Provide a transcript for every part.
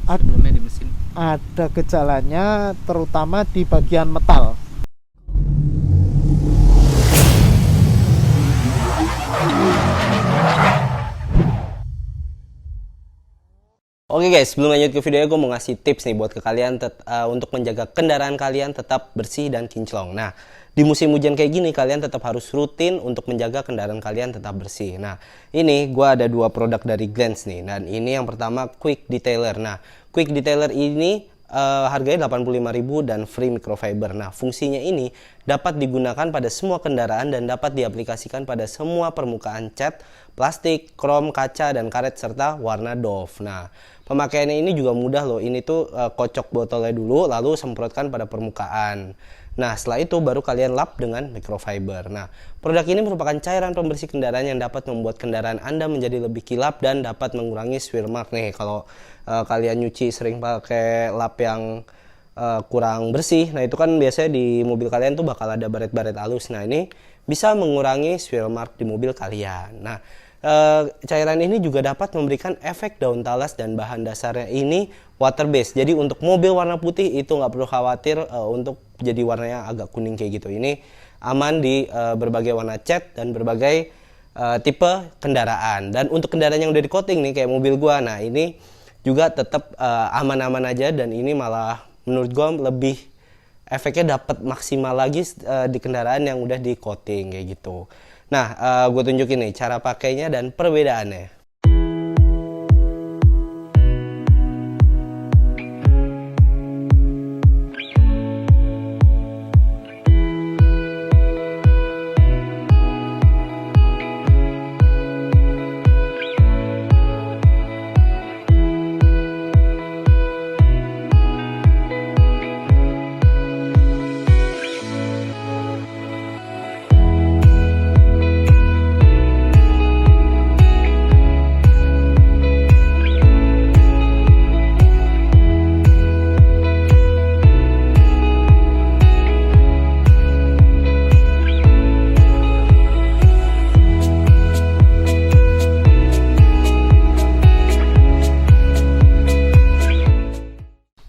sebelumnya di mesin? Ada gejalanya terutama di bagian metal. Oke guys, sebelum lanjut ke videonya, gue mau ngasih tips nih buat ke kalian untuk menjaga kendaraan kalian tetap bersih dan kinclong. Nah, di musim hujan kayak gini, kalian tetap harus rutin untuk menjaga kendaraan kalian tetap bersih. Nah, ini gue ada dua produk dari Glance nih. Dan ini yang pertama Quick Detailer. Nah, Quick Detailer ini harganya 85.000 dan free microfiber. Nah, fungsinya ini dapat digunakan pada semua kendaraan dan dapat diaplikasikan pada semua permukaan cat, plastik, krom, kaca, dan karet serta warna doff. Nah, pemakaiannya ini juga mudah loh. Ini tuh kocok botolnya dulu lalu semprotkan pada permukaan. Nah, setelah itu baru kalian lap dengan microfiber. Nah, produk ini merupakan cairan pembersih kendaraan yang dapat membuat kendaraan Anda menjadi lebih kilap dan dapat mengurangi smear mark nih. Kalau kalian nyuci sering pakai lap yang kurang bersih, nah itu kan biasanya di mobil kalian tuh bakal ada baret-baret halus. Nah, ini bisa mengurangi smear mark di mobil kalian. Nah, cairan ini juga dapat memberikan efek daun talas dan bahan dasarnya ini water based. Jadi untuk mobil warna putih itu nggak perlu khawatir untuk jadi warnanya agak kuning kayak gitu. Ini aman di berbagai warna cat dan berbagai tipe kendaraan. Dan untuk kendaraan yang udah di coating nih kayak mobil gua, nah ini juga tetap aman-aman aja dan ini malah menurut gua lebih efeknya dapat maksimal lagi di kendaraan yang udah di coating kayak gitu. Nah, gue tunjukin nih cara pakainya dan perbedaannya.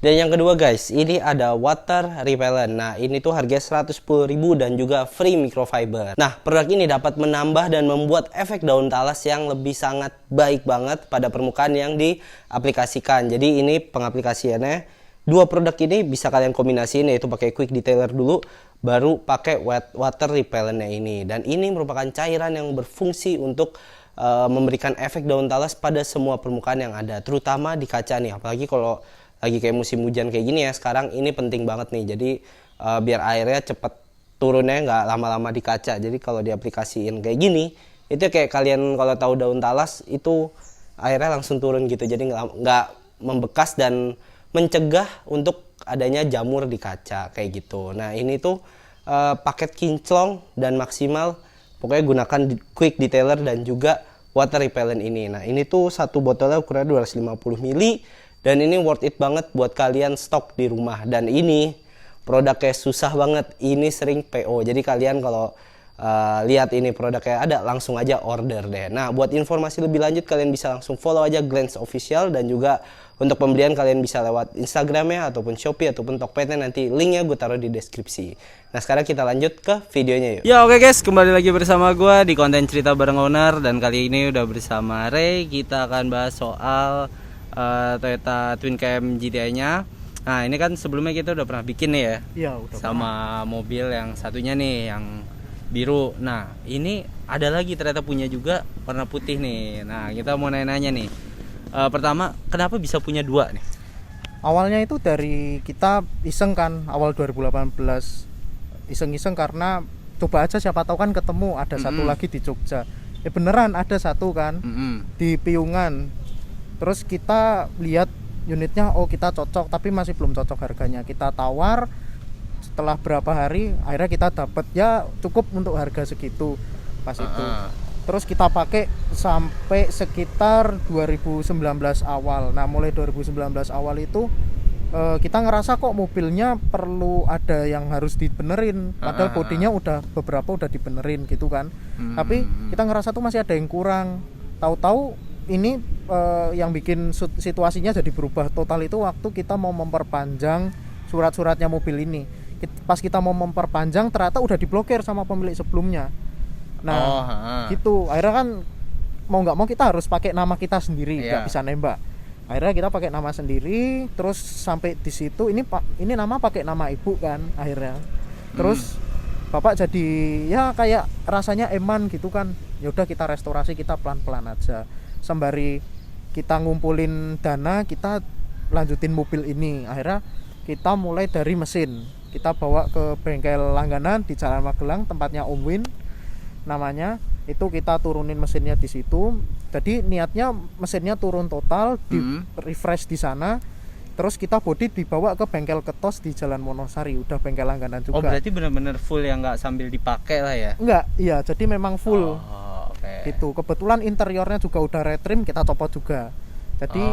Dan yang kedua guys, ini ada water repellent. Nah, ini tuh harganya 110.000 dan juga free microfiber. Nah, produk ini dapat menambah dan membuat efek daun talas yang lebih sangat baik banget pada permukaan yang diaplikasikan. Jadi ini pengaplikasiannya, dua produk ini bisa kalian kombinasiin, yaitu pakai Quick Detailer dulu, baru pakai water repellentnya ini. Dan ini merupakan cairan yang berfungsi untuk memberikan efek daun talas pada semua permukaan yang ada, terutama di kaca nih. Apalagi kalau lagi kayak musim hujan kayak gini ya, sekarang ini penting banget nih. Jadi biar airnya cepet turunnya, nggak lama-lama di kaca. Jadi kalau diaplikasiin kayak gini, itu kayak kalian kalau tahu daun talas itu airnya langsung turun gitu. Jadi nggak membekas dan mencegah untuk adanya jamur di kaca kayak gitu. Nah, ini tuh paket kinclong dan maksimal. Pokoknya gunakan Quick Detailer dan juga water repellent ini. Nah, ini tuh satu botolnya ukurannya 250 ml. Dan ini worth it banget buat kalian stok di rumah. Dan ini produknya susah banget. Ini sering PO. Jadi kalian kalau lihat ini produknya ada, langsung aja order deh. Nah, buat informasi lebih lanjut kalian bisa langsung follow aja Glance Official. Dan juga untuk pembelian kalian bisa lewat Instagramnya ataupun Shopee ataupun Tokped-nya. Nanti linknya gue taruh di deskripsi. Nah, sekarang kita lanjut ke videonya yuk. Ya oke guys, kembali lagi bersama gue di konten cerita bareng owner. Dan kali ini udah bersama Ray. Kita akan bahas soal Toyota Twin Cam GTI-nya. Nah, ini kan sebelumnya kita udah pernah bikin nih ya. Iya, udah sama pernah. mobil yang satunya nih yang biru. Nah, ini ada lagi ternyata punya juga warna putih nih. Nah, kita mau nanya-nanya nih. Pertama, kenapa bisa punya dua nih? Awalnya itu dari kita iseng kan, awal 2018. Iseng-iseng karena coba aja siapa tahu kan ketemu ada satu lagi di Jogja. Beneran ada satu kan di Piungan. Terus kita lihat unitnya, oh kita cocok, tapi masih belum cocok harganya. Kita tawar, setelah berapa hari akhirnya kita dapat ya cukup untuk harga segitu pas itu. Terus kita pakai sampai sekitar 2019 awal. Nah, mulai 2019 awal itu kita ngerasa kok mobilnya perlu ada yang harus dibenerin. Padahal bodinya udah beberapa udah dibenerin gitu kan. Tapi kita ngerasa tuh masih ada yang kurang. Tahu-tahu ini yang bikin situasinya jadi berubah total itu waktu kita mau memperpanjang surat-suratnya mobil ini. Pas kita mau memperpanjang ternyata udah diblokir sama pemilik sebelumnya. Nah, gitu. Akhirnya kan mau nggak mau kita harus pakai nama kita sendiri, nggak bisa nembak. Akhirnya kita pakai nama sendiri, terus sampai di situ ini nama pakai nama ibu kan akhirnya. Terus bapak jadi ya kayak rasanya eman gitu kan. Ya udah kita restorasi, kita pelan-pelan aja. Sembari kita ngumpulin dana, kita lanjutin mobil ini. Akhirnya kita mulai dari mesin. Kita bawa ke bengkel langganan di Jalan Magelang, tempatnya Om Win namanya. Itu kita turunin mesinnya di situ. Jadi niatnya mesinnya turun total, di refresh di sana. Terus kita body dibawa ke bengkel Ketos di Jalan Wonosari, udah bengkel langganan juga. Oh, berarti benar-benar full ya, nggak sambil dipakai lah ya? Enggak, iya, jadi memang full. Okay. Gitu. Kebetulan interiornya juga udah retrim, kita copot juga. Jadi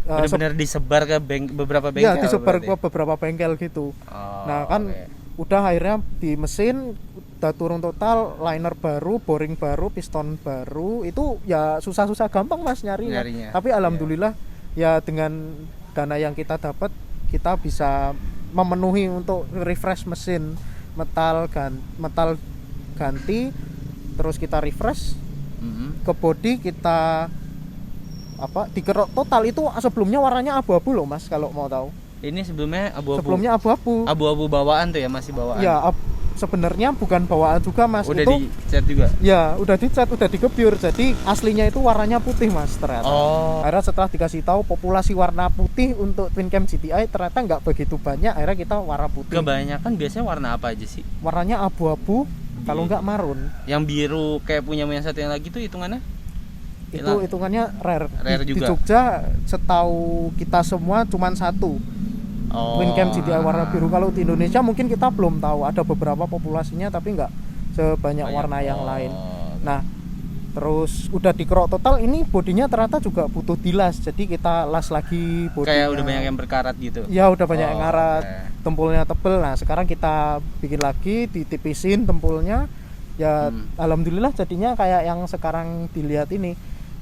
benar-benar disebar ke beberapa bengkel. Iya, disebar ke beberapa bengkel gitu. Nah, kan udah akhirnya di mesin udah turun total, liner baru, boring baru, piston baru. Itu ya susah-susah gampang Mas nyarinya. Tapi alhamdulillah ya dengan dana yang kita dapat, kita bisa memenuhi untuk refresh mesin, metal ganti, terus kita refresh. Ke body kita dikerok total. Itu sebelumnya warnanya abu-abu loh Mas, kalau mau tahu. Ini sebelumnya abu-abu. Sebelumnya abu-abu. Abu-abu bawaan tuh ya, masih bawaan. Ya, sebenarnya bukan bawaan juga Mas. Udah itu dicat juga. Ya, udah dicat, udah digebyur. Jadi aslinya itu warnanya putih Mas ternyata. Akhirnya setelah dikasih tahu populasi warna putih untuk Twin Cam GTI ternyata nggak begitu banyak. Akhirnya kita warna putih. Kebanyakan biasanya warna apa aja sih? Warnanya abu-abu, kalau nggak marun. Yang biru kayak punya yang satu yang lagi tuh hitungannya? Itu hitungannya rare. Rare juga. Di Jogja setahu kita semua cuman satu. Twin Cam GTI warna biru. Kalau di Indonesia mungkin kita belum tahu, ada beberapa populasinya tapi nggak sebanyak warna yang lain. Nah, terus udah dikerok total, ini bodinya ternyata juga butuh dilas. Jadi kita las lagi bodinya. Kayak udah banyak yang berkarat gitu. Ya, udah banyak yang ngarat. Tempulnya tebel. Nah, sekarang kita bikin lagi, ditipisin tempulnya. Ya, alhamdulillah jadinya kayak yang sekarang dilihat ini.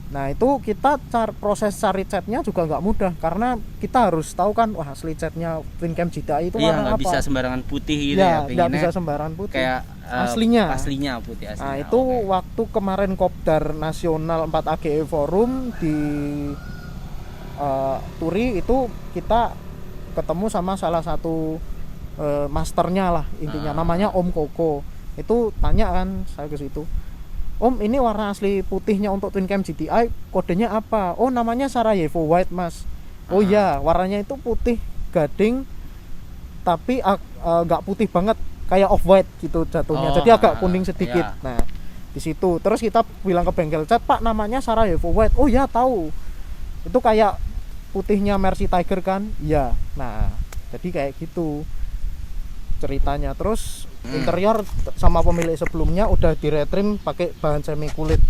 Nah, itu kita proses cari catnya juga nggak mudah, karena kita harus tahu kan, wah asli catnya Twin Cam GTI itu warna apa. Iya, nggak bisa sembarangan putih gitu ya. Nggak bisa sembarangan putih. Kayak aslinya putih aslinya. Nah, itu waktu kemarin Kopdar Nasional 4 AGE Forum di Turi itu kita ketemu sama salah satu masternya lah intinya, namanya Om Koko. Itu tanya kan saya ke situ, Om, ini warna asli putihnya untuk Twin Cam GTI kodenya apa? Oh, namanya Sarajevo White Mas. Oh iya, warnanya itu putih gading tapi nggak putih banget, kayak off white gitu jatuhnya. Jadi agak kuning sedikit. Nah, di situ terus kita bilang ke bengkel cat, Pak, namanya Sarajevo White. Oh ya, tahu. Itu kayak putihnya Mercy Tiger kan? Iya. Nah, jadi kayak gitu ceritanya. Terus interior sama pemilik sebelumnya udah diretrim pakai bahan semi kulit,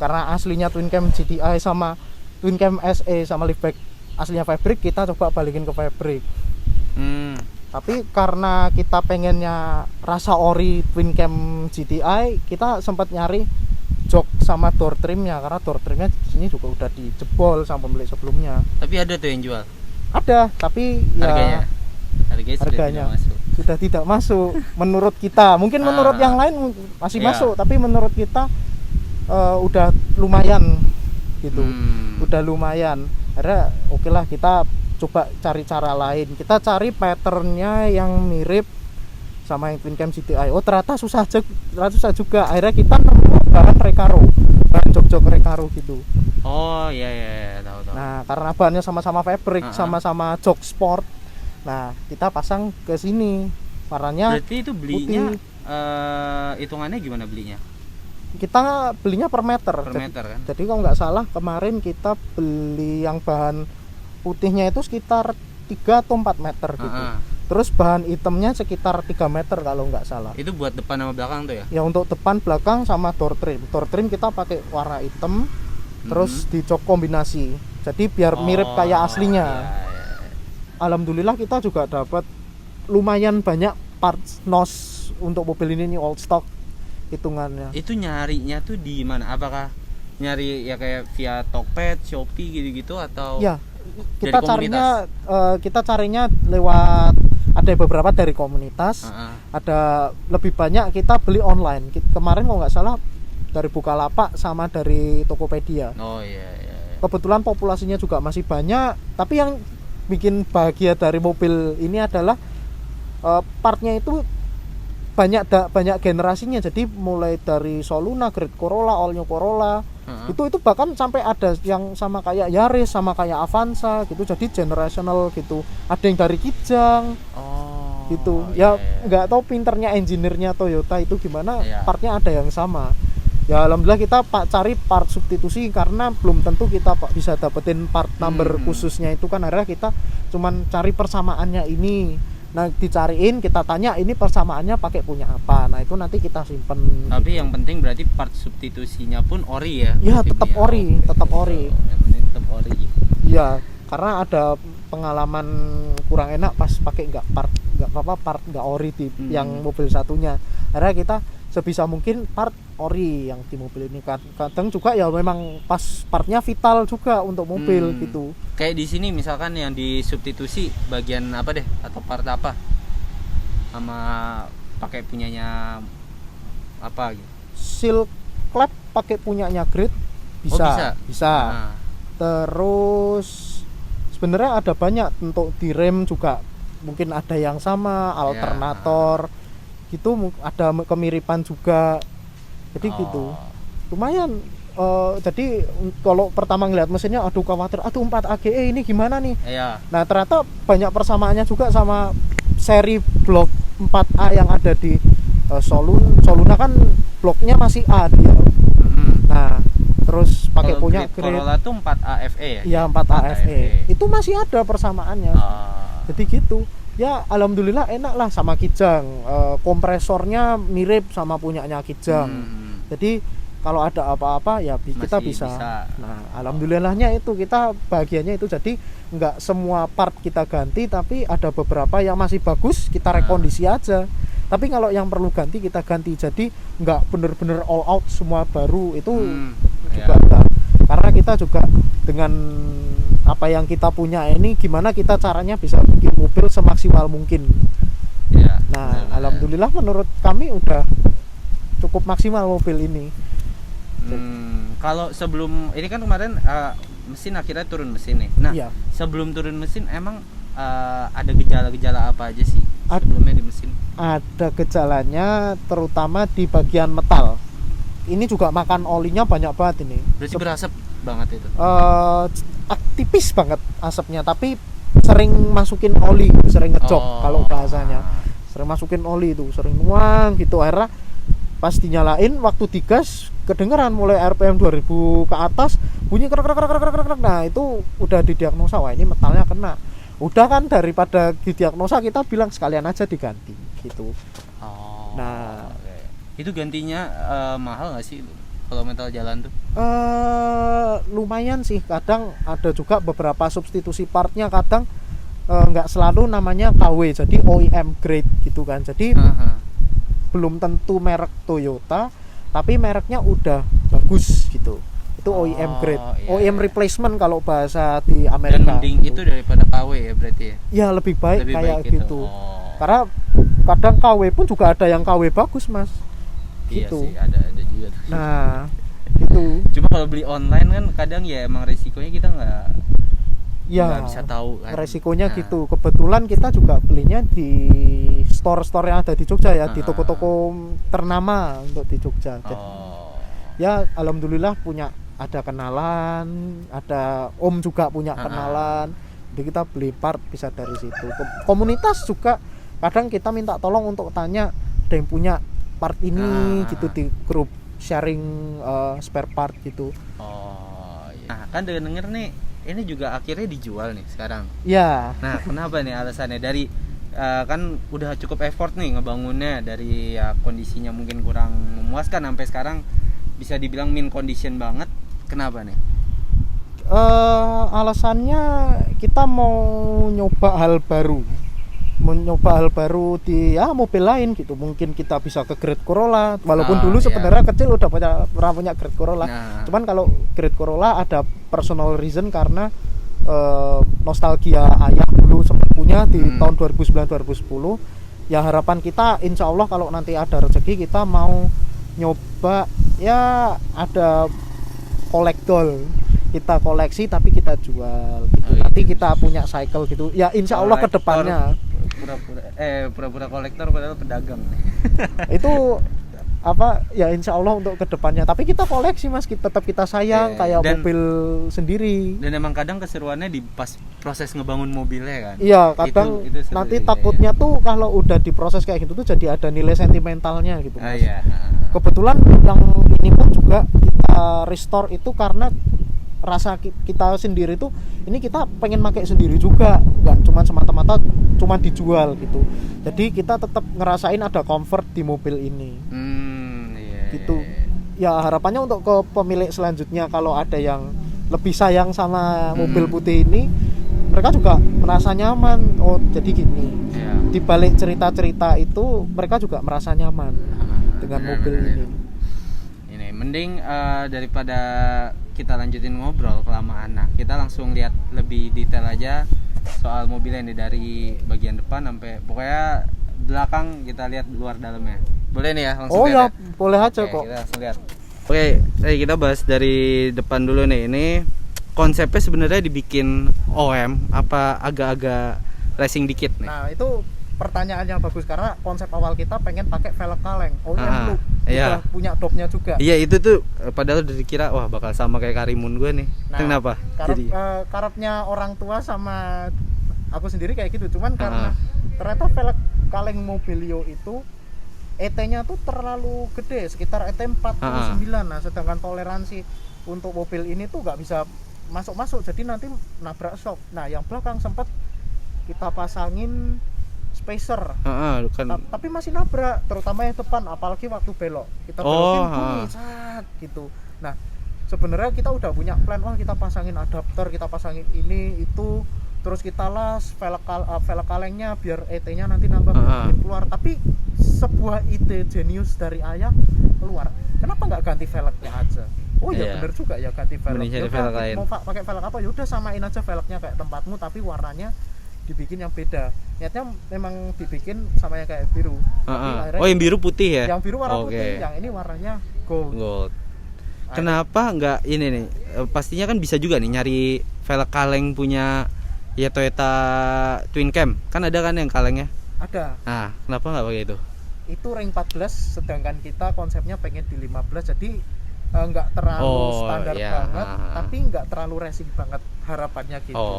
karena aslinya Twin Cam GTI sama Twin Cam SE sama liftback aslinya fabric, kita coba balikin ke fabric. Tapi karena kita pengennya rasa ori Twin Cam GTI, kita sempat nyari jok sama door trimnya, karena door trimnya di sini juga udah dijebol sama pemilik sebelumnya. Tapi ada tuh yang jual? Ada, tapi harganya sudah tidak masuk menurut kita. Mungkin menurut yang lain masih masuk, tapi menurut kita udah lumayan gitu. Udah lumayan. Akhirnya oke lah, kita coba cari cara lain. Kita cari patternnya yang mirip sama yang Twin Cam GTI. Oh, ternyata susah juga. Akhirnya kita nemu bahan Recaro, bahan jok-jok Recaro gitu. Oh iya, tahu. Nah, karena bahannya sama-sama fabric, sama-sama jok sport. Nah, kita pasang ke sini. Warnanya berarti itu belinya hitungannya gimana belinya? Kita belinya per meter. Meter kan? Jadi kalau nggak salah kemarin kita beli yang bahan putihnya itu sekitar 3 atau 4 meter gitu. Terus bahan hitamnya sekitar 3 meter kalau nggak salah. Itu buat depan sama belakang tuh ya? Ya, untuk depan, belakang, sama door trim. Door trim kita pakai warna hitam, terus dicok kombinasi. Jadi biar mirip kayak aslinya. Iya. Alhamdulillah kita juga dapat lumayan banyak parts NOS untuk mobil ini, old stock hitungannya. Itu nyarinya tuh di mana? Apakah nyari ya kayak via Tokped, Shopee gitu-gitu atau Ya, dari kita carinya lewat, ada beberapa dari komunitas, ada lebih banyak kita beli online. Kemarin kalau nggak salah dari Bukalapak sama dari Tokopedia. Oh iya. Kebetulan populasinya juga masih banyak, tapi yang bikin bahagia dari mobil ini adalah partnya itu banyak generasinya. Jadi mulai dari Soluna, Great Corolla, All New Corolla, itu bahkan sampai ada yang sama kayak Yaris, sama kayak Avanza gitu. Jadi generational gitu. Ada yang dari Kijang. Gitu. Ya nggak tahu pinternya engineer-nya Toyota itu gimana, partnya ada yang sama. Ya alhamdulillah kita cari part substitusi karena belum tentu kita bisa dapetin part number khususnya itu kan, akhirnya kita cuman cari persamaannya ini. Nah dicariin, kita tanya ini persamaannya pakai punya apa, nah itu nanti kita simpen. Tapi gitu. Yang penting berarti part substitusinya pun ori ya? Iya tetap ori, tetap ori. Yang penting tetap ori. Iya, karena ada pengalaman kurang enak pas pakai part nggak ori di yang mobil satunya. Akhirnya kita sebisa mungkin part ori yang di mobil ini. Kadang juga ya memang pas partnya vital juga untuk mobil gitu. Kayak di sini misalkan yang disubstitusi bagian apa deh atau part apa sama pakai punyanya apa gitu. Seal clap pakai punyanya Grid bisa. Nah. Terus sebenarnya ada banyak untuk di rem juga mungkin ada yang sama, alternator gitu, ada kemiripan juga. Jadi gitu. Lumayan. Jadi kalau pertama ngeliat mesinnya aduh khawatir, 4 AGE ini gimana nih? Nah, ternyata banyak persamaannya juga sama seri blok 4A yang ada di Soluna kan bloknya masih A dia. Nah, terus pakai punya Great Corolla tuh 4A FE ya? Iya, 4A FE. Itu masih ada persamaannya. Jadi gitu. Ya alhamdulillah enak lah sama Kijang. Kompresornya mirip sama punyanya Kijang. Jadi kalau ada apa-apa ya kita bisa. Nah alhamdulillahnya itu kita bahagianya itu, jadi nggak semua part kita ganti, tapi ada beberapa yang masih bagus kita rekondisi aja. Tapi kalau yang perlu ganti kita ganti, jadi nggak bener-bener all out semua baru itu juga enggak. Karena kita juga dengan apa yang kita punya ini gimana kita caranya bisa bikin mobil semaksimal mungkin. Nah alhamdulillah menurut kami udah cukup maksimal mobil ini. Kalau sebelum ini kan kemarin mesin akhirnya turun mesin nih. Nah sebelum turun mesin emang ada gejala-gejala apa aja sih sebelumnya di mesin? Ada gejalanya terutama di bagian metal. Ini juga makan olinya banyak banget ini. Berarti berasap banget itu? Tipis banget asapnya, tapi sering masukin oli, sering ngejok kalau bahasanya. Sering masukin oli itu, sering nuang gitu. Akhirnya pas dinyalain waktu digas kedengeran mulai RPM 2000 ke atas bunyi krek. Nah itu udah didiagnosa, wah ini metalnya kena. Udah kan daripada didiagnosa kita bilang sekalian aja diganti gitu. Nah itu gantinya mahal nggak sih kalau metal jalan tuh? Lumayan sih, kadang ada juga beberapa substitusi partnya, kadang nggak selalu namanya KW, jadi OEM grade gitu kan. Jadi belum tentu merek Toyota, tapi mereknya udah bagus gitu. Itu OEM grade, OEM replacement kalau bahasa di Amerika. Dan mending itu daripada KW ya berarti ya? Ya lebih baik kayak gitu. Karena kadang KW pun juga ada yang KW bagus mas. Iya gitu. Sih, ada juga tuh. Nah itu. Cuma kalau beli online kan kadang ya emang resikonya kita nggak bisa tahu kan. Resikonya gitu. Kebetulan kita juga belinya di store-store yang ada di Jogja ya, di toko-toko ternama untuk di Jogja. Jadi, ya alhamdulillah ada kenalan, ada om juga punya kenalan. Jadi kita beli part bisa dari situ. Komunitas juga kadang kita minta tolong untuk tanya ada yang punya part ini gitu di grup sharing spare part gitu. Nah kan denger nih ini juga akhirnya dijual nih sekarang. Ya. Nah kenapa nih alasannya? Dari kan udah cukup effort nih ngebangunnya, dari kondisinya mungkin kurang memuaskan sampai sekarang bisa dibilang min condition banget. Kenapa nih? Alasannya kita mau nyoba hal baru mencoba hal baru di mobil lain gitu. Mungkin kita bisa ke Great Corolla, walaupun dulu iya. sebenarnya kecil udah pernah punya Great Corolla. Nah. Cuman kalau Great Corolla ada personal reason karena nostalgia ayah dulu sempat punya di tahun 2009-2010. Ya harapan kita insya Allah kalau nanti ada rezeki kita mau nyoba ya ada kolektor, kita koleksi tapi kita jual gitu. Nanti kita punya cycle gitu ya insya Allah ke depannya. Pura-pura kolektor padahal pedagang. Itu apa ya insya Allah untuk kedepannya, tapi kita koleksi mas, tetap kita sayang kayak mobil sendiri. Dan emang kadang keseruannya di pas proses ngebangun mobilnya kan. Iya kadang itu seru, nanti takutnya tuh kalau udah diproses kayak gitu tuh jadi ada nilai sentimentalnya gitu mas. Iya. Kebetulan yang ini pun juga kita restore itu karena rasa kita sendiri tuh ini kita pengen pakai sendiri juga, nggak cuma semata-mata cuma dijual gitu. Jadi kita tetap ngerasain ada comfort di mobil ini. Gitu. Ya harapannya untuk ke pemilik selanjutnya kalau ada yang lebih sayang sama mobil putih ini, mereka juga merasa nyaman. Oh jadi gini. Di balik cerita-cerita itu mereka juga merasa nyaman dengan mobil ini. Ini mending daripada kita lanjutin ngobrol kelamaan. Nah, kita langsung lihat lebih detail aja soal mobilnya nih dari bagian depan sampai pokoknya belakang, kita lihat luar dalamnya. Boleh nih ya langsung lihat. Oh ya, boleh aja kok. Kita langsung lihat. Oke, kita bahas dari depan dulu nih. Ini konsepnya sebenarnya dibikin OM apa agak-agak racing dikit nih? Nah, itu pertanyaannya bagus karena konsep awal kita pengen pakai velg kaleng. OM look. Iya. Udah punya dopnya juga. Iya, itu tuh padahal udah dikira wah bakal sama kayak Karimun gue nih. Nah, kenapa? Jadi karepnya orang tua sama aku sendiri kayak gitu. Cuman karena ternyata velg kaleng Mobilio itu ET-nya tuh terlalu gede, sekitar ET 49. Nah, sedangkan toleransi untuk mobil ini tuh nggak bisa masuk-masuk, jadi nanti nabrak shock. Nah, yang belakang sempat kita pasangin spacer, tapi masih nabrak, terutama yang depan, apalagi waktu belok. Kita belokin bunyi, gitu. Nah, sebenarnya kita udah punya plan, wah kita pasangin adapter, kita pasangin ini itu, terus kita las velg kalengnya biar ET-nya nanti nambah keluar. Tapi sebuah ide jenius dari ayah keluar, kenapa nggak ganti velgnya aja? Oh iya, bener juga ya, ganti velg. Mau pakai velg apa? Yaudah samain aja velgnya kayak tempatmu, tapi warnanya dibikin yang beda. Niatnya memang dibikin sama yang kayak biru. Oh yang biru putih ya? Yang biru warna putih, yang ini warnanya gold. Kenapa nggak ini nih? Pastinya kan bisa juga nih nyari velg kaleng punya ya Toyota Twin Cam. Kan ada kan yang kalengnya? Ada. Nah, kenapa nggak pakai itu? Itu ring 14, sedangkan kita konsepnya pengen di 15, jadi nggak terlalu standar banget, tapi nggak terlalu racing banget harapannya gitu.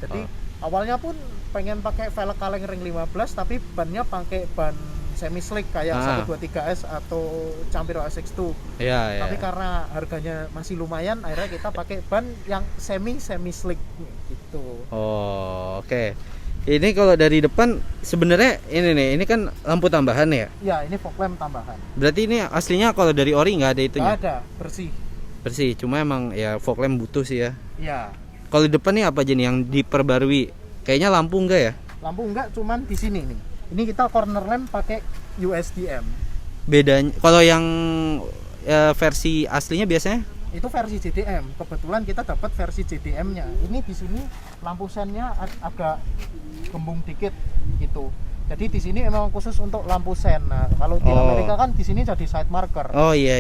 Jadi awalnya pun pengen pakai velg kaleng ring 15, tapi bannya pakai ban semi slick kayak 123S atau Campiro SX2. Tapi karena harganya masih lumayan, akhirnya kita pakai ban yang semi slick gitu. Oke. Ini kalau dari depan sebenarnya ini kan lampu tambahan ya? Ya, ini fog lamp tambahan. Berarti ini aslinya kalau dari ori nggak ada itunya? Nggak ada, bersih. Cuma emang ya fog lamp butuh sih ya. Iya. Kalau di depan nih apa aja nih yang diperbarui? Kayaknya lampu enggak ya? Lampu enggak, cuman di sini nih. Ini kita corner lamp pakai USDM. Bedanya kalau yang versi aslinya biasanya? Itu versi JDM. Kebetulan kita dapat versi JDM-nya. Ini di sini lampu sennya agak gembung dikit gitu. Jadi di sini memang khusus untuk lampu sen. Nah, kalau di Amerika kan di sini jadi side marker. Oh iya.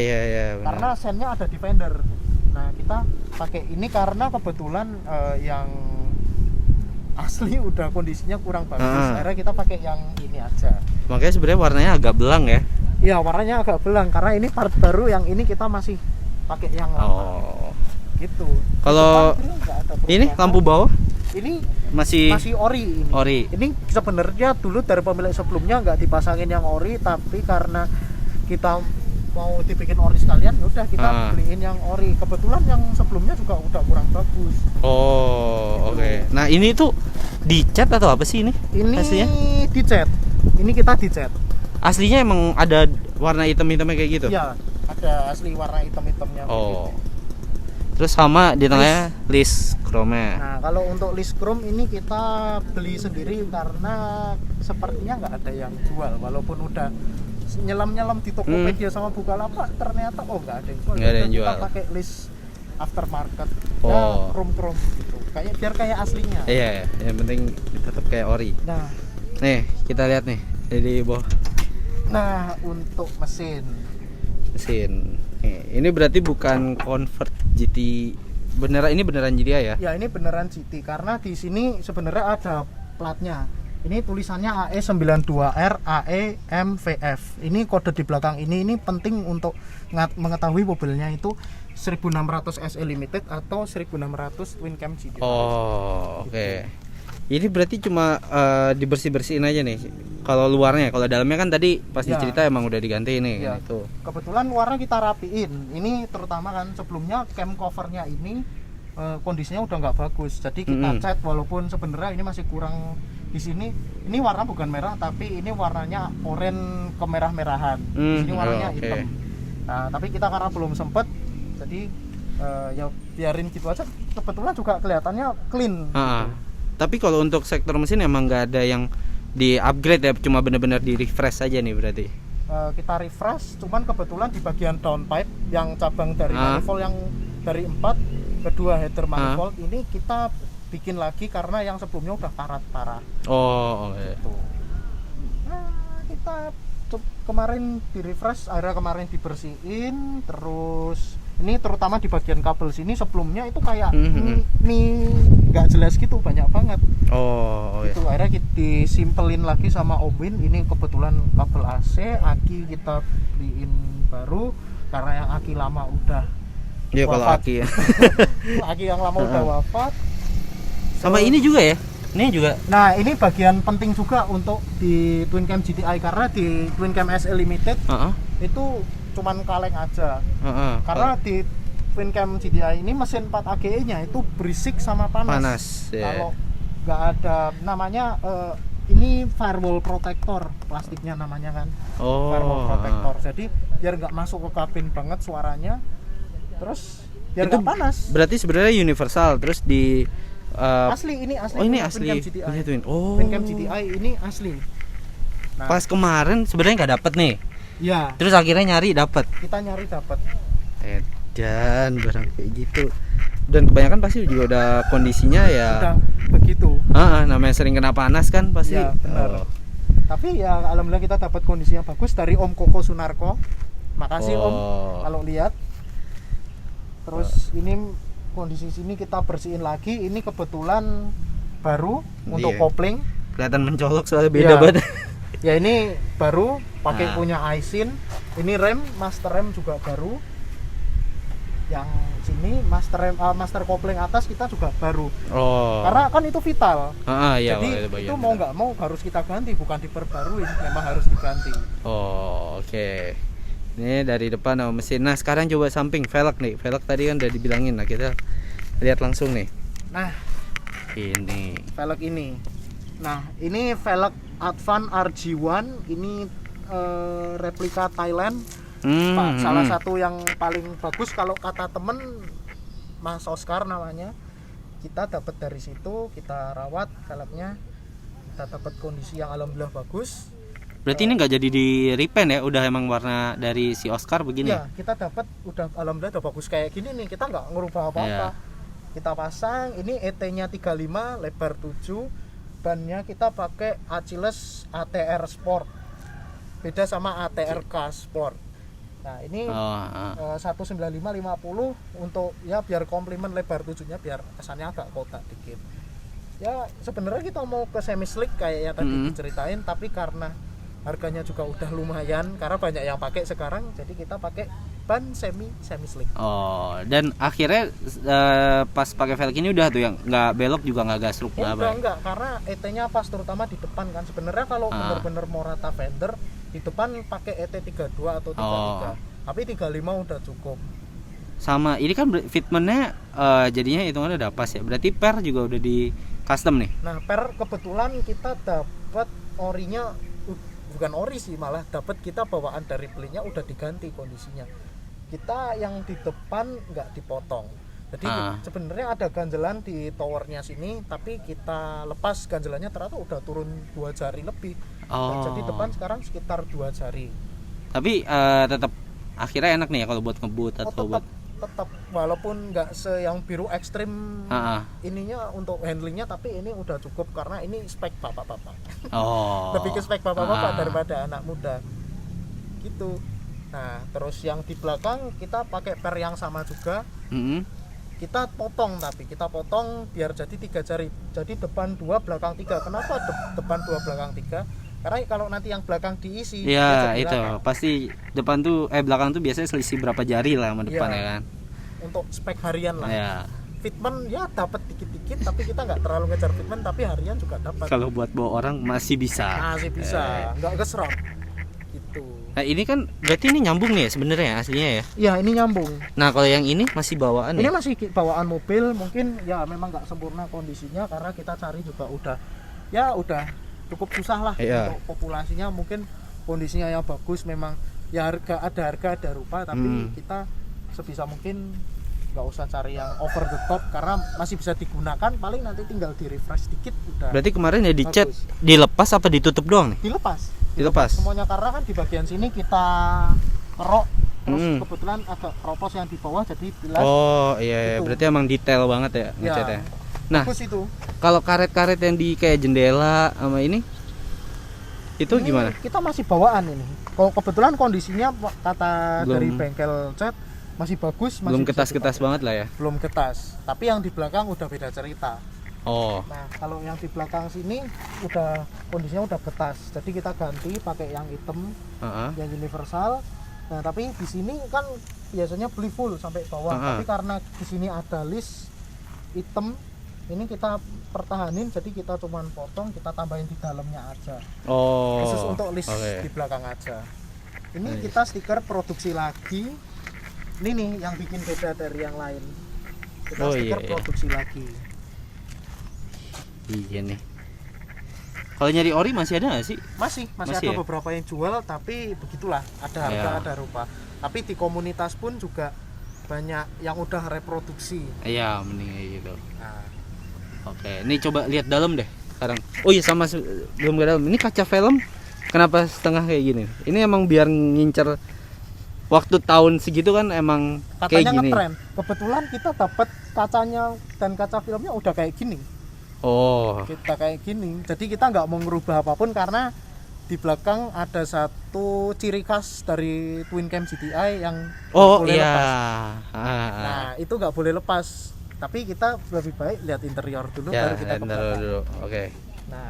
Benar. Karena sennya ada di fender. Nah, kita pakai ini karena kebetulan yang asli udah kondisinya kurang bagus. Akhirnya kita pakai yang ini aja. Makanya sebenarnya warnanya agak belang ya? Iya, warnanya agak belang karena ini part baru, yang ini kita masih pakai yang lama. Gitu. Kalau ini lampu bawah? Ini masih ori ini. Ori. Ini sebenarnya dulu dari pemilik sebelumnya nggak dipasangin yang ori, tapi karena kita mau dibikin ori sekalian, udah kita beliin yang ori. Kebetulan yang sebelumnya juga udah kurang bagus. Oke. Nah, ini tuh dicat atau apa sih ini? Ini aslinya? dicat. Ini kita dicat. Aslinya emang ada warna hitam-hitamnya kayak gitu? Iya, ada asli warna hitam-hitamnya. Oh. Terus sama di tengahnya list chrome-nya. Nah, kalau untuk list chrome ini kita beli sendiri karena sepertinya nggak ada yang jual, walaupun udah nyelam di Tokopedia sama Bukalapak ternyata nggak ada yang jual. Nggak ada yang Kita jual. pakai list aftermarket, Oh. ya chrome gitu, biar kayak aslinya. Iya, yang penting tetap kayak ori. Nah, Nih, kita lihat nih dari bawah untuk mesin. Nih, ini berarti bukan convert GT beneran, ini beneran GTI ya? Ya, ini beneran GT karena di sini sebenarnya ada platnya. Ini tulisannya AE92R AEMVF. Ini kode di belakang ini penting untuk mengetahui mobilnya itu 1600 SE Limited atau 1600 Twin Cam GTI. Oh, oke. Ini berarti cuma dibersih-bersihin aja nih. Kalau luarnya, kalau dalamnya kan tadi pas Ya. dicerita emang udah diganti nih Ya. gitu. Kebetulan warna kita rapiin. Ini terutama kan sebelumnya cam covernya ini kondisinya udah nggak bagus. Jadi kita cat walaupun sebenarnya ini masih kurang di sini. Ini warna bukan merah tapi ini warnanya oranye kemerah-merahan. Di sini warnanya oke. hitam. Nah, tapi kita karena belum sempet, jadi ya biarin gitu aja. Kebetulan juga kelihatannya clean. Tapi kalau untuk sektor mesin emang nggak ada yang di upgrade ya, cuma bener-bener di refresh aja nih berarti. Kita refresh, cuman kebetulan di bagian downpipe yang cabang dari manifold yang dari 4 kedua header manifold ini kita bikin lagi karena yang sebelumnya udah karat parah. Oh, oke. Nah, kita kemarin di refresh, akhirnya kemarin dibersihin, terus ini terutama di bagian kabel sini sebelumnya itu kayak mie nggak jelas gitu, banyak banget. Oh, Itu akhirnya kita disimpelin lagi sama Om Win. Ini kebetulan kabel AC, aki kita beliin baru karena yang aki lama udah Iya kalau wafat. aki ya. Aki yang lama udah wafat. Sama ini juga ya. Ini juga. Nah, ini bagian penting juga untuk di Twin Cam GTI karena di Twin Cam SE Limited itu cuman kaleng aja. Karena di Twin Cam GTI ini mesin 4 AGE-nya itu berisik sama panas. Ya. Kalau nggak ada namanya ini firewall protector plastiknya namanya kan. Firewall protector. Jadi biar nggak masuk ke kabin banget suaranya. Terus biar nggak panas. Berarti sebenarnya universal terus di Ini asli. Oh, ini Twin asli. Cam GTI. Iya, Twin. Oh. Twin Cam GTI ini asli. Nah, Pas kemarin sebenarnya nggak dapet nih. ya, Terus akhirnya nyari dapet. kita nyari dapat. Dan barang kayak gitu. Dan kebanyakan pasti juga udah kondisinya ya. Udah begitu. Namanya sering kena panas kan pasti. Ya, benar. Tapi ya alhamdulillah kita dapat kondisi yang bagus dari Om Koko Sunarko. Makasih Om kalau lihat. Terus ini kondisi sini kita bersihin lagi. Ini kebetulan baru untuk Iya. kopling. Kelihatan mencolok soalnya beda Iya. banget. Ya ini baru pakai punya Aisin. Ini rem, master rem juga baru. Yang sini master kopling atas kita juga baru. Karena kan itu vital. Iya, Jadi bagian itu mau nggak mau harus kita ganti, bukan diperbarui, memang harus diganti. Oke. Ini dari depan sama mesin. Nah, sekarang coba samping velg nih. Velg tadi kan udah dibilangin. Nah, kita lihat langsung nih. Nah, Ini. velg ini. Nah, ini velg Advan RG1. Ini replika Thailand. Salah satu yang paling bagus kalau kata temen Mas Oscar namanya. Kita dapat dari situ, kita rawat velgnya. Kita dapat kondisi yang alhamdulillah bagus. Berarti ini nggak jadi di repaint ya? Udah emang warna dari si Oscar begini? Ya, kita dapat udah alhamdulillah udah bagus kayak gini nih. Kita nggak ngerubah apa-apa. Kita pasang, ini ET-nya 35, lebar 7. Bannya kita pakai Achilles ATR Sport. Beda sama ATR K Sport. Nah, ini 195/50 untuk ya biar komplimen lebar 7-nya biar kesannya agak kotak dikit. Ya, sebenarnya kita mau ke semi slick kayak yang tadi diceritain, tapi karena harganya juga udah lumayan karena banyak yang pakai sekarang, jadi kita pakai ban semi slick. Dan akhirnya pas pakai velg ini udah tuh yang nggak belok juga nggak gasruk nggak apa? Enggak, karena ET-nya pas terutama di depan kan. Sebenarnya kalau bener-bener mau rata fender di depan pakai ET32 atau 33. Tapi 35 udah cukup. Sama ini kan fitmentnya jadinya hitungannya udah pas ya. Berarti per juga udah di custom nih. Nah, per kebetulan kita dapat orinya, bukan ori sih, malah dapat kita bawaan dari belinya udah diganti kondisinya. Kita yang di depan nggak dipotong, Jadi sebenarnya ada ganjelan di towernya sini, tapi kita lepas ganjelannya ternyata udah turun 2 jari lebih. Jadi depan sekarang sekitar 2 jari. Tapi tetap akhirnya enak nih ya kalau buat ngebut atau buat tetap walaupun nggak yang biru ekstrim ininya untuk handlingnya, tapi ini udah cukup karena ini spek bapak-bapak. Lebih ke spek bapak-bapak daripada anak muda gitu. Nah terus yang di belakang kita pakai per yang sama juga. Kita potong, tapi kita potong biar jadi 3 jari, jadi depan 2 belakang 3. Kenapa depan 2 belakang 3? Karena kalau nanti yang belakang diisi ya itu pasti depan tuh belakang tuh biasanya selisih berapa jari lah sama depan ya kan, untuk spek harian lah ya. Fitment ya dapat dikit-dikit, tapi kita nggak terlalu ngejar fitment, tapi harian juga dapat. Kalau buat bawa orang masih bisa nggak keserap gitu. Nah ini kan berarti ini nyambung nih ya sebenarnya aslinya ya? Iya ini nyambung. Nah kalau yang ini masih bawaan ini ya? Masih bawaan mobil, mungkin ya memang nggak sempurna kondisinya karena kita cari juga udah cukup susah lah untuk populasinya. Mungkin kondisinya yang bagus memang ya harga ada rupa, tapi kita sebisa mungkin nggak usah cari yang over the top karena masih bisa digunakan, paling nanti tinggal di refresh dikit udah. Berarti kemarin ya dicat, dilepas apa ditutup doang nih? Dilepas semuanya karena kan di bagian sini kita kerok, terus kebetulan agak keropos yang di bawah jadi bilas. Iya, berarti emang detail banget ya ngecatnya. Nah itu kalau karet-karet yang di kayak jendela sama ini gimana? Kita masih bawaan ini. Kalau kebetulan kondisinya kata dari bengkel cat masih bagus, belum ketas-ketas banget lah ya. Belum ketas, tapi yang di belakang udah beda cerita. Nah kalau yang di belakang sini udah kondisinya udah ketas, jadi kita ganti pakai yang hitam, yang universal. Nah tapi di sini kan biasanya beli full sampai bawah, tapi karena di sini ada list hitam, ini kita pertahanin, jadi kita cuman potong, kita tambahin di dalamnya aja. Khusus untuk list di belakang aja. Ini kita stiker produksi lagi. Ini nih yang bikin beda dari yang lain. Kita stiker produksi lagi. Iya nih. Kalau nyari ori masih ada nggak sih? Masih ada ya? Beberapa yang jual, tapi begitulah, ada harga ada rupa. Tapi di komunitas pun juga banyak yang udah reproduksi. Iya, mending kayak gitu. Oke, ini coba lihat dalam deh sekarang. Oh iya sama belum ke dalam. Ini kaca film kenapa setengah kayak gini? Ini emang biar ngincer waktu tahun segitu kan emang katanya kayak gini. Ngetren. Kebetulan kita dapat kacanya dan kaca filmnya udah kayak gini. Kita kayak gini. Jadi kita nggak mau merubah apapun karena di belakang ada satu ciri khas dari Twin Cam GTI yang boleh lepas. Nah, itu nggak boleh lepas. Tapi kita lebih baik lihat interior dulu baru kita ke belakang. Oke. Nah,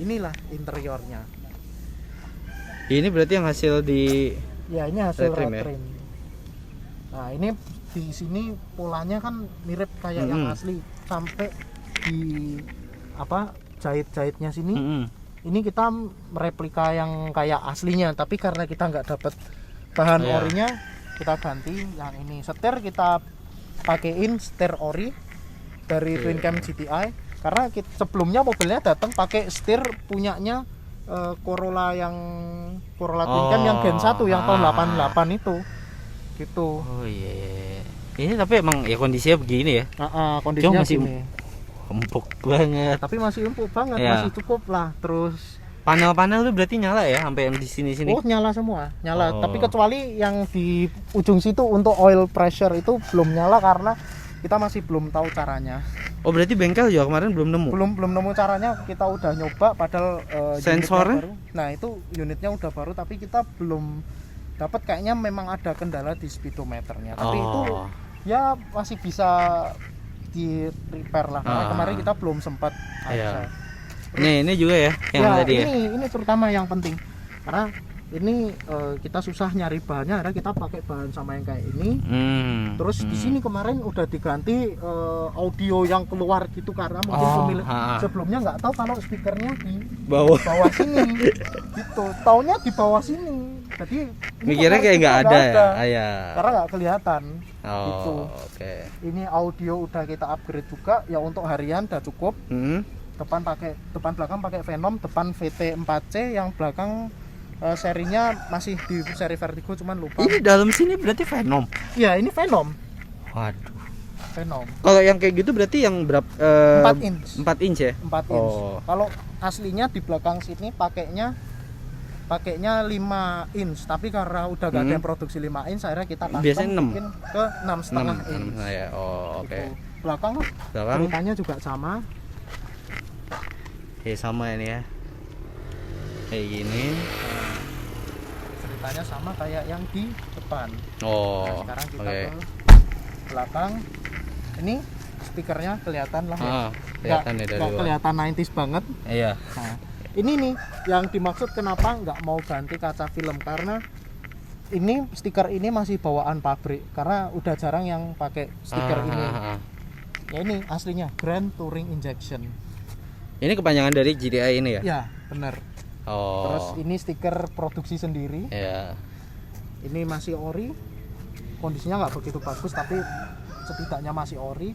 inilah interiornya. Ini berarti yang hasil di ini hasil red trim. Nah, ini di sini polanya kan mirip kayak yang asli, sampai di jahit-jahitnya sini. Ini kita mereplika yang kayak aslinya, tapi karena kita nggak dapat bahan orinya, kita ganti yang ini. Setir kita pakein setir ori dari Twin Cam GTI karena sebelumnya mobilnya datang pakai setir punyanya Corolla Twin Cam yang Gen 1 yang tahun 88 itu gitu. Ini tapi emang ya kondisinya begini ya. Kondisinya masih empuk banget. Tapi masih empuk banget, masih cukup lah. Terus panel-panel tuh berarti nyala ya sampai yang di sini-sini. Nyala semua, nyala. Tapi kecuali yang di ujung situ untuk oil pressure itu belum nyala karena kita masih belum tahu caranya. Berarti bengkel juga kemarin belum nemu. Belum nemu caranya. Kita udah nyoba padahal sensornya baru. Nah, itu unitnya udah baru tapi kita belum dapat, kayaknya memang ada kendala di speedometernya. Tapi itu ya masih bisa di repair lah. Karena kemarin kita belum sempat aja. Ini juga ya yang tadi ya. Ini terutama yang penting karena ini kita susah nyari bahannya, akhirnya kita pakai bahan sama yang kayak ini. Terus di sini kemarin udah diganti audio yang keluar gitu karena mungkin pemilik sebelumnya nggak tahu kalau speakernya di bawah sini gitu. Taunya di bawah sini. Jadi mikirnya kayak nggak ada ya. Karena nggak kelihatan. Gitu. Ini audio udah kita upgrade juga ya, untuk harian udah cukup. Depan belakang pakai Venom, depan VT 4C, yang belakang serinya masih di seri Vertigo cuman lupa. Ini dalam sini berarti Venom. Iya, ini Venom. Waduh. Venom. Kalau yang kayak gitu berarti yang berapa? 4 inch. 4 inch ya? 4 inch. Oh. Kalau aslinya di belakang sini pakainya 5 inch, tapi karena udah gak ada yang produksi 5 inch, akhirnya kita custom Biasanya 6. bikin ke 6,5 inch. Nah ya. Oh, oke. Gitu. Belakang ceritanya juga sama. Ya sama ini ya. Kayak gini. Ceritanya sama kayak yang di depan. Oh. Nah, sekarang kita Oke. ke belakang. Ini speakernya kelihatan lah ya. Kelihatan ya dari nggak luar. kelihatan 90s banget. Iya. Nah, ini nih yang dimaksud kenapa nggak mau ganti kaca film, karena ini stiker ini masih bawaan pabrik, karena udah jarang yang pakai stiker ini. Ya ini aslinya Grand Touring Injection. Ini kepanjangan dari GTI ini ya? Ya bener. Oh. Terus ini stiker produksi sendiri. Iya. Ini masih ori, kondisinya nggak begitu bagus tapi setidaknya masih ori.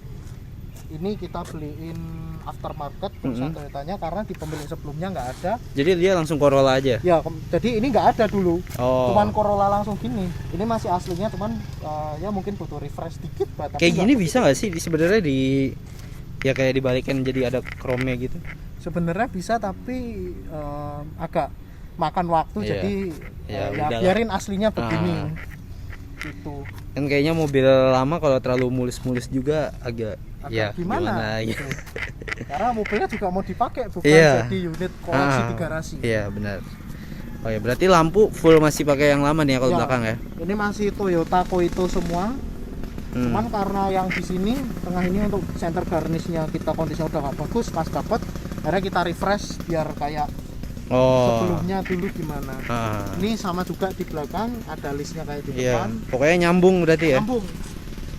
Ini kita beliin aftermarket perusahaan Toyotanya karena di pemilik sebelumnya nggak ada. Jadi dia langsung Corolla aja? Ya, jadi ini nggak ada dulu. Oh. Cuman Corolla langsung gini. Ini masih aslinya, cuman ya mungkin butuh refresh dikit, Pak. Tapi Kayak gini nggak bisa nggak sih sebenarnya ya kayak dibalikin jadi ada chrome-nya gitu? sebenarnya bisa, tapi agak makan waktu. Iya. Jadi Ya, ya udahlah. biarin aslinya begini. Gitu. Kan kayaknya mobil lama kalau terlalu mulus-mulus juga agak ya Gimana? gitu. Karena mobilnya juga mau dipakai, bukan Iya. jadi unit koleksi di garasi. Iya benar. Oh ya berarti lampu full masih pakai yang lama nih ya kalau Ya, belakang ya? Ini masih Toyota Koito semua. Cuman karena yang di sini tengah ini untuk center garnishnya kita kondisinya udah gak bagus, pas dapet akhirnya kita refresh biar kayak Oh. sebelumnya dulu gimana. Ah. Ini sama juga di belakang ada listnya kayak di Iya. depan. Pokoknya nyambung berarti ya? Nyambung,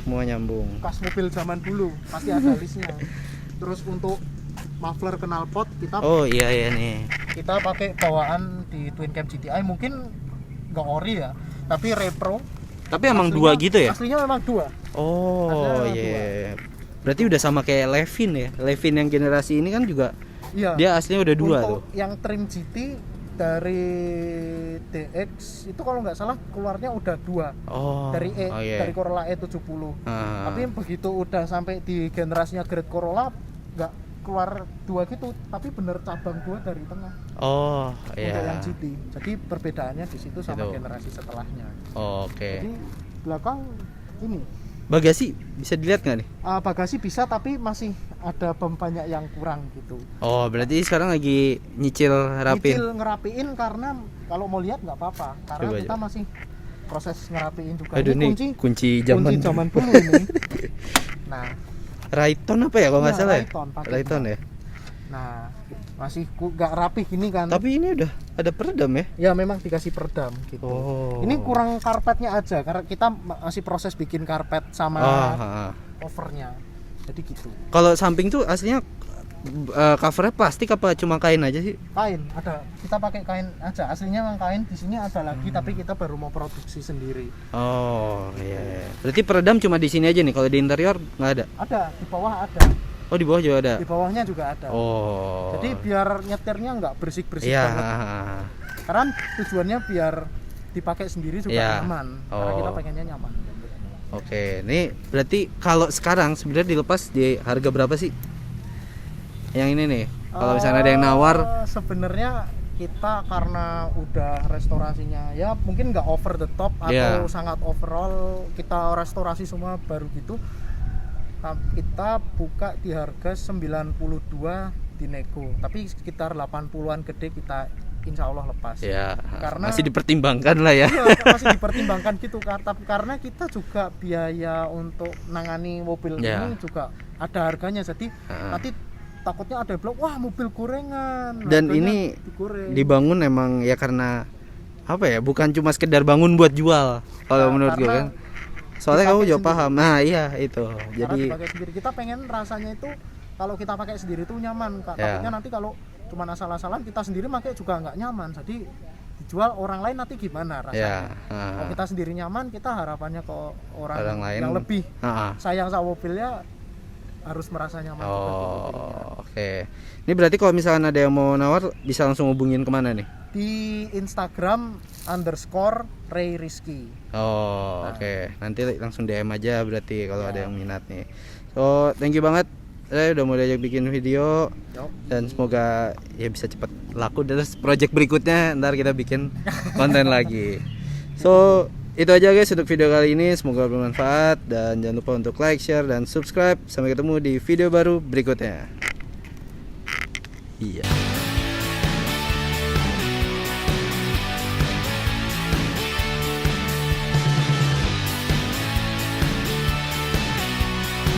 Semua nyambung. bekas mobil zaman dulu pasti ada listnya. Terus untuk muffler knalpot Oh iya nih. kita pakai bawaan di Twin Cam GTI, mungkin nggak ori ya, tapi repro. Tapi emang dua gitu ya? Aslinya memang dua. Oh Ada iya. Berarti udah sama kayak Levin ya? Levin yang generasi ini kan juga Iya. dia aslinya udah dua Untuk tuh. yang trim GT dari DX itu kalau nggak salah keluarnya udah dua. Oh. Dari iya. dari Corolla E70. Ah. Tapi begitu udah sampai di generasinya Great Corolla nggak keluar dua gitu, tapi bener cabang dua dari tengah Oh untuk iya. yang GT. Jadi perbedaannya di situ sama Gitu. generasi setelahnya. Oh, oke. Jadi belakang ini Bagasi bisa dilihat nggak nih? bagasi bisa, tapi masih ada bem banyak yang kurang gitu. Oh berarti sekarang lagi nyicil rapin. Nyicil ngerapiin, karena kalau mau lihat nggak apa-apa, karena Coba kita aja. masih proses ngerapiin juga. Aduh nih Ini kunci zaman dulu ini. Nah, Rayton apa ya kalau nggak Iya, salah ya? Rayton, pakai Rayton ya. nah masih nggak rapi gini kan. Tapi ini udah ada peredam ya? Ya memang dikasih peredam gitu. Oh. Ini kurang karpetnya aja, karena kita masih proses bikin karpet sama covernya. Jadi gitu. Kalau samping tuh aslinya covernya plastik apa cuma kain aja sih? Kain ada, kita pakai kain aja. Aslinya memang kain, di sini ada lagi tapi kita baru mau produksi sendiri. Oh iya. Berarti peredam cuma di sini aja nih. Kalau di interior nggak ada? Ada di bawah ada. Oh di bawah juga ada. Di bawahnya juga ada. Oh. Jadi biar nyetirnya nggak bersih-bersih Iya. banget. Karena tujuannya biar dipakai sendiri juga Iya. nyaman. Karena Oh. kita pengennya nyaman. Oke, ini berarti kalau sekarang sebenarnya dilepas di harga berapa sih? Yang ini nih. Kalau misalnya ada yang nawar, Sebenarnya kita karena udah restorasinya ya mungkin nggak over the top atau Iya. sangat overall, kita restorasi semua baru gitu. Kita buka di harga 92 di nego, tapi sekitar 80-an gede kita insya Allah lepas. ya Karena- masih dipertimbangkan lah ya. Iya, masih dipertimbangkan gitu kan. Tapi karena kita juga biaya untuk nangani mobil Ya. ini juga ada harganya, jadi nanti takutnya ada yang bilang wah mobil gorengan. Dan harganya ini digoreng. dibangun emang ya karena apa ya? Bukan cuma sekedar bangun buat jual. Kalau Nah, menurut gue karena kan. Soalnya kamu dipakai juga paham. Nah, iya itu. Karena Jadi dipakai sendiri, kita pengen rasanya itu kalau kita pakai sendiri itu nyaman. Ya. Takutnya nanti kalau cuma asal-asalan kita sendiri pakai juga nggak nyaman, jadi dijual orang lain nanti gimana rasanya. ya. Kalau kita sendiri nyaman, kita harapannya ke orang, Orang lain. yang lebih Heeh. sayang sama mobilnya harus merasa nyaman juga di mobilnya. Oh, oke. Ini berarti kalau misalkan ada yang mau nawar bisa langsung hubungin kemana nih? di Instagram _Ray Rizky. Oh, oke. Nanti langsung DM aja berarti kalau ada yang minat nih. So, thank you banget. Saya udah mau diajak bikin video dan semoga ya bisa cepat laku, terus project berikutnya ntar kita bikin konten lagi. So, itu aja guys untuk video kali ini, semoga bermanfaat dan jangan lupa untuk like, share dan subscribe. Sampai ketemu di video baru berikutnya. Iya.